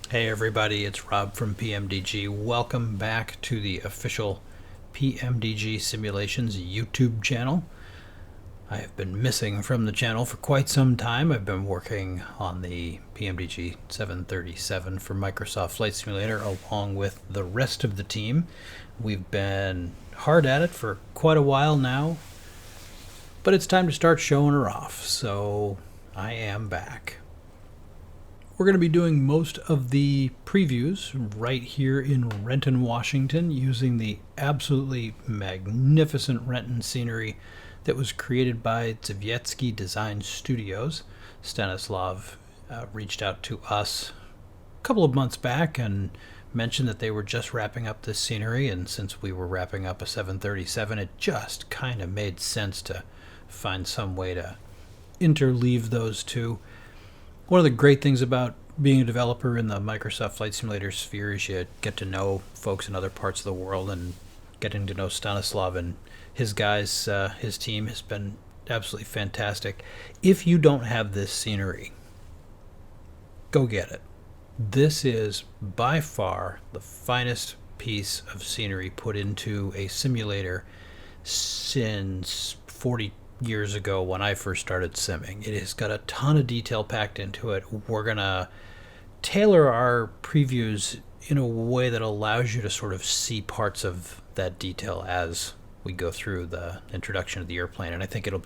Hey everybody, it's Rob from PMDG. Welcome back to the official PMDG Simulations YouTube channel. I have been missing from the channel for quite some time. I've been working on the PMDG 737 for Microsoft Flight Simulator along with the rest of the team. We've been hard at it for quite a while now, but it's time to start showing her off, so I am back. We're going to be doing most of the previews right here in Renton, Washington, using the absolutely magnificent Renton scenery that was created by Zvietsky Design Studios. Stanislav reached out to us a couple of months back and mentioned that they were just wrapping up this scenery, and since we were wrapping up a 737, it just kind of made sense to find some way to interleave those two. One of the great things about being a developer in the Microsoft Flight Simulator sphere is you get to know folks in other parts of the world, and getting to know Stanislav and his guys, his team, has been absolutely fantastic. If you don't have this scenery, go get it. This is by far the finest piece of scenery put into a simulator since 40 years ago when I first started simming. It has got a ton of detail packed into it. We're going to tailor our previews in a way that allows you to sort of see parts of that detail as we go through the introduction of the airplane, and I think it'll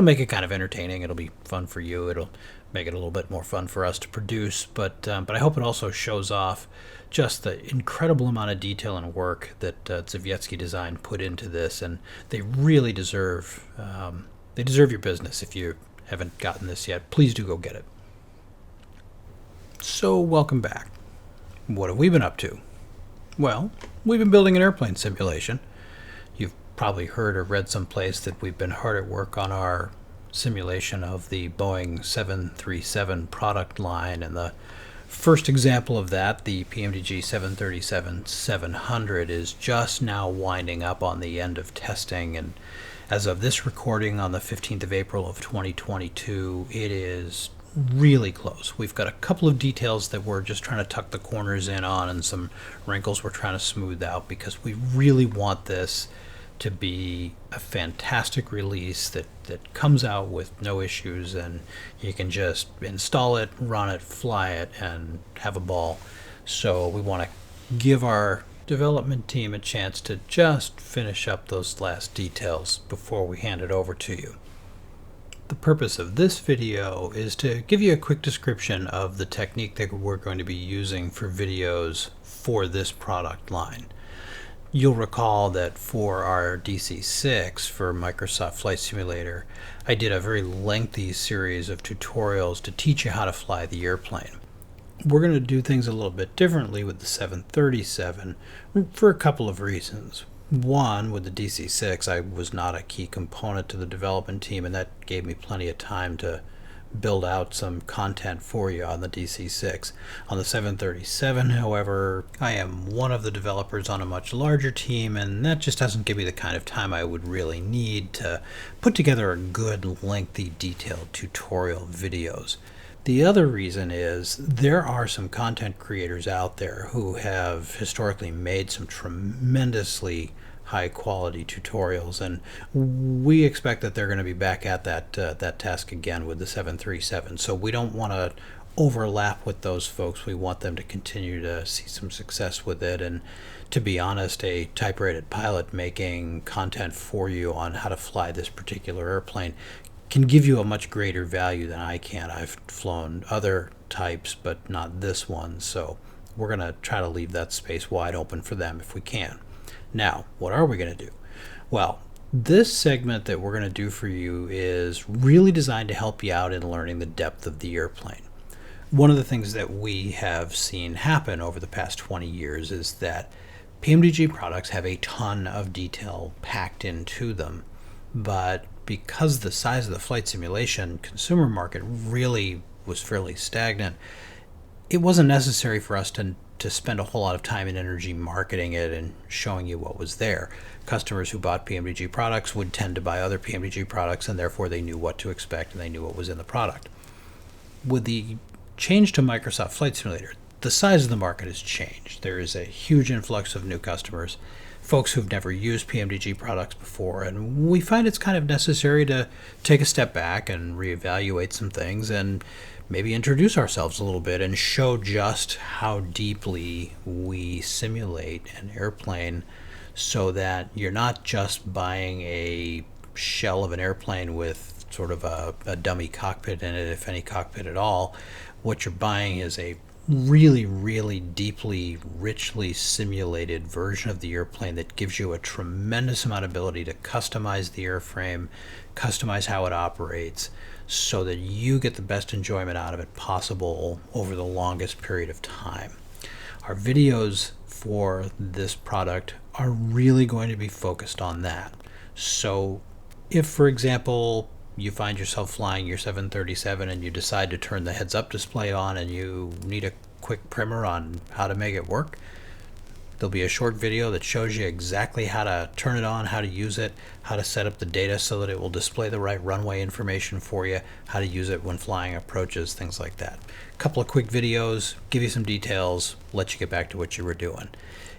make it kind of entertaining. It'll be fun for you. It'll make it a little bit more fun for us to produce, but I hope it also shows off just the incredible amount of detail and work that Zvietsky Design put into this, and they really deserve your business. If you haven't gotten this yet, please do go get it. So welcome back. What have we been up to? Well, we've been building an airplane simulation. You've probably heard or read someplace that we've been hard at work on our simulation of the Boeing 737 product line, and the first example of that, the PMDG 737-700, is just now winding up on the end of testing, and as of this recording on the 15th of April of 2022, it is really close. We've got a couple of details that we're just trying to tuck the corners in on, and some wrinkles we're trying to smooth out, because we really want this to be a fantastic release that comes out with no issues, and you can just install it, run it, fly it, and have a ball. So we want to give our development team a chance to just finish up those last details before we hand it over to you. The purpose of this video is to give you a quick description of the technique that we're going to be using for videos for this product line. You'll recall that for our DC-6 for Microsoft Flight Simulator, I did a very lengthy series of tutorials to teach you how to fly the airplane. We're going to do things a little bit differently with the 737 for a couple of reasons. One, with the DC-6, I was not a key component to the development team, and that gave me plenty of time to build out some content for you on the DC-6. On the 737, however, I am one of the developers on a much larger team, and that just doesn't give me the kind of time I would really need to put together a good, lengthy, detailed tutorial videos. The other reason is there are some content creators out there who have historically made some tremendously high quality tutorials, and we expect that they're going to be back at that task again with the 737. So we don't want to overlap with those folks. We want them to continue to see some success with it, and to be honest, a type-rated pilot making content for you on how to fly this particular airplane can give you a much greater value than I can. I've flown other types, but not this one, so we're going to try to leave that space wide open for them if we can. Now, what are we going to do? Well, this segment that we're going to do for you is really designed to help you out in learning the depth of the airplane. One of the things that we have seen happen over the past 20 years is that PMDG products have a ton of detail packed into them, but because the size of the flight simulation consumer market really was fairly stagnant, it wasn't necessary for us to spend a whole lot of time and energy marketing it and showing you what was there. Customers who bought PMDG products would tend to buy other PMDG products, and therefore they knew what to expect and they knew what was in the product. With the change to Microsoft Flight Simulator, the size of the market has changed. There is a huge influx of new customers, folks who've never used PMDG products before, and we find it's kind of necessary to take a step back and reevaluate some things and maybe introduce ourselves a little bit and show just how deeply we simulate an airplane, so that you're not just buying a shell of an airplane with sort of a dummy cockpit in it, if any cockpit at all. What you're buying is a really, really deeply, richly simulated version of the airplane that gives you a tremendous amount of ability to customize the airframe, customize how it operates, so that you get the best enjoyment out of it possible over the longest period of time. Our videos for this product are really going to be focused on that. So if, for example, you find yourself flying your 737 and you decide to turn the heads-up display on and you need a quick primer on how to make it work, there'll be a short video that shows you exactly how to turn it on, how to use it, how to set up the data so that it will display the right runway information for you, how to use it when flying approaches, things like that. A couple of quick videos, give you some details, let you get back to what you were doing.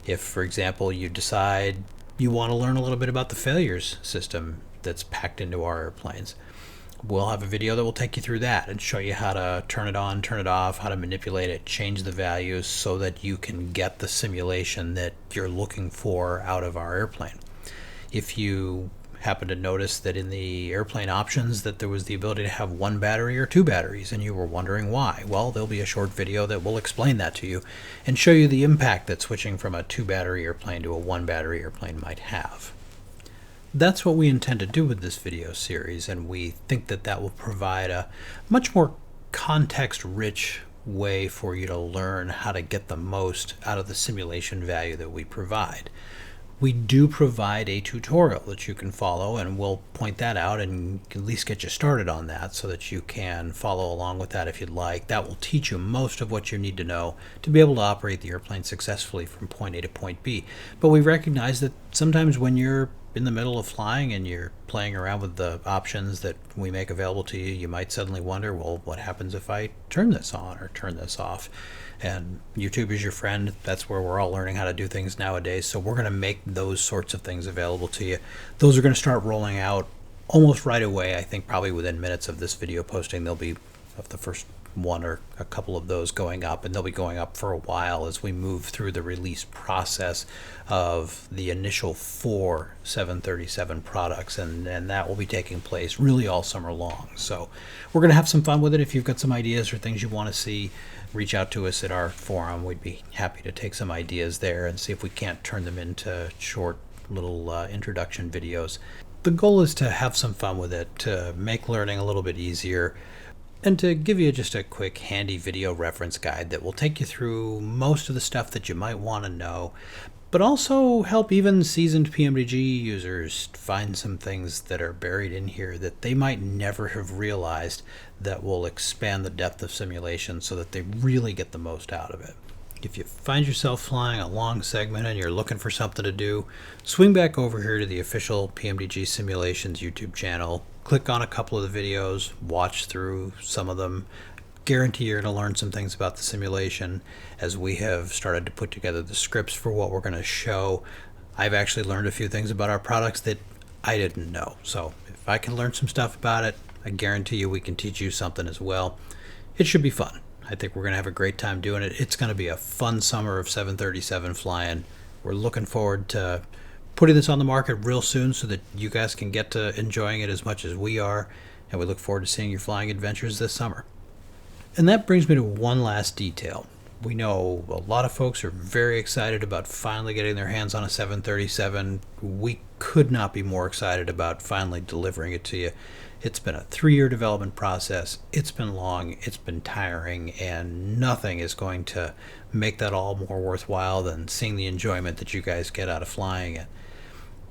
If, for example, you decide you want to learn a little bit about the failures system that's packed into our airplanes, we'll have a video that will take you through that and show you how to turn it on, turn it off, how to manipulate it, change the values so that you can get the simulation that you're looking for out of our airplane. If you happen to notice that in the airplane options that there was the ability to have one battery or two batteries and you were wondering why, well, there'll be a short video that will explain that to you and show you the impact that switching from a two battery airplane to a one battery airplane might have. That's what we intend to do with this video series, and we think that that will provide a much more context-rich way for you to learn how to get the most out of the simulation value that we provide. We do provide a tutorial that you can follow, and we'll point that out and at least get you started on that so that you can follow along with that if you'd like. That will teach you most of what you need to know to be able to operate the airplane successfully from point A to point B. But we recognize that sometimes when you're in the middle of flying and you're playing around with the options that we make available to you, you might suddenly wonder, well, what happens if I turn this on or turn this off? And YouTube is your friend. That's where we're all learning how to do things nowadays. So we're going to make those sorts of things available to you. Those are going to start rolling out almost right away. I think probably within minutes of this video posting, there'll be of the first one or a couple of those going up, and they'll be going up for a while as we move through the release process of the initial 4 737 products, and that will be taking place really all summer long. So we're going to have some fun with it. If you've got some ideas or things you want to see, reach out to us at our forum. We'd be happy to take some ideas there and see if we can't turn them into short little introduction videos. The goal is to have some fun with it, to make learning a little bit easier, and to give you just a quick handy video reference guide that will take you through most of the stuff that you might want to know, but also help even seasoned PMDG users find some things that are buried in here that they might never have realized that will expand the depth of simulation so that they really get the most out of it. If you find yourself flying a long segment and you're looking for something to do, swing back over here to the official PMDG Simulations YouTube channel, click on a couple of the videos, watch through some of them. Guarantee you're going to learn some things about the simulation as we have started to put together the scripts for what we're going to show. I've actually learned a few things about our products that I didn't know. So if I can learn some stuff about it, I guarantee you we can teach you something as well. It should be fun. I think we're going to have a great time doing it. It's going to be a fun summer of 737 flying. We're looking forward to putting this on the market real soon so that you guys can get to enjoying it as much as we are, and we look forward to seeing your flying adventures this summer. And that brings me to one last detail. We know a lot of folks are very excited about finally getting their hands on a 737. We could not be more excited about finally delivering it to you. It's been a 3-year development process. It's been long, it's been tiring, and nothing is going to make that all more worthwhile than seeing the enjoyment that you guys get out of flying it,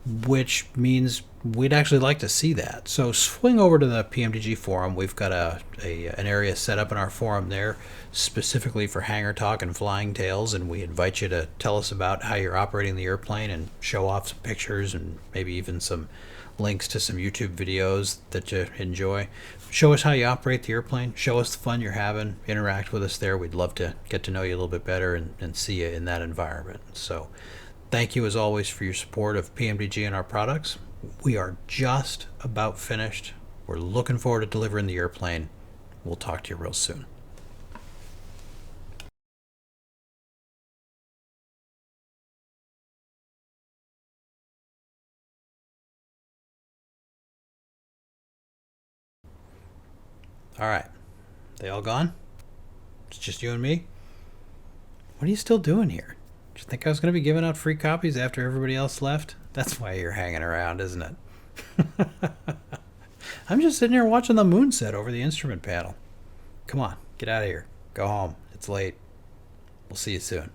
which means we'd actually like to see that. So swing over to the PMDG forum. We've got an area set up in our forum there specifically for hangar talk and flying tales, and we invite you to tell us about how you're operating the airplane and show off some pictures and maybe even some links to some YouTube videos that you enjoy. Show us how you operate the airplane. Show us the fun you're having. Interact with us there. We'd love to get to know you a little bit better and see you in that environment. So thank you as always for your support of PMDG and our products. We are just about finished. We're looking forward to delivering the airplane. We'll talk to you real soon. All right. They all gone? It's just you and me? What are you still doing here? Did you think I was going to be giving out free copies after everybody else left? That's why you're hanging around, isn't it? I'm just sitting here watching the moon set over the instrument panel. Come on, get out of here. Go home. It's late. We'll see you soon.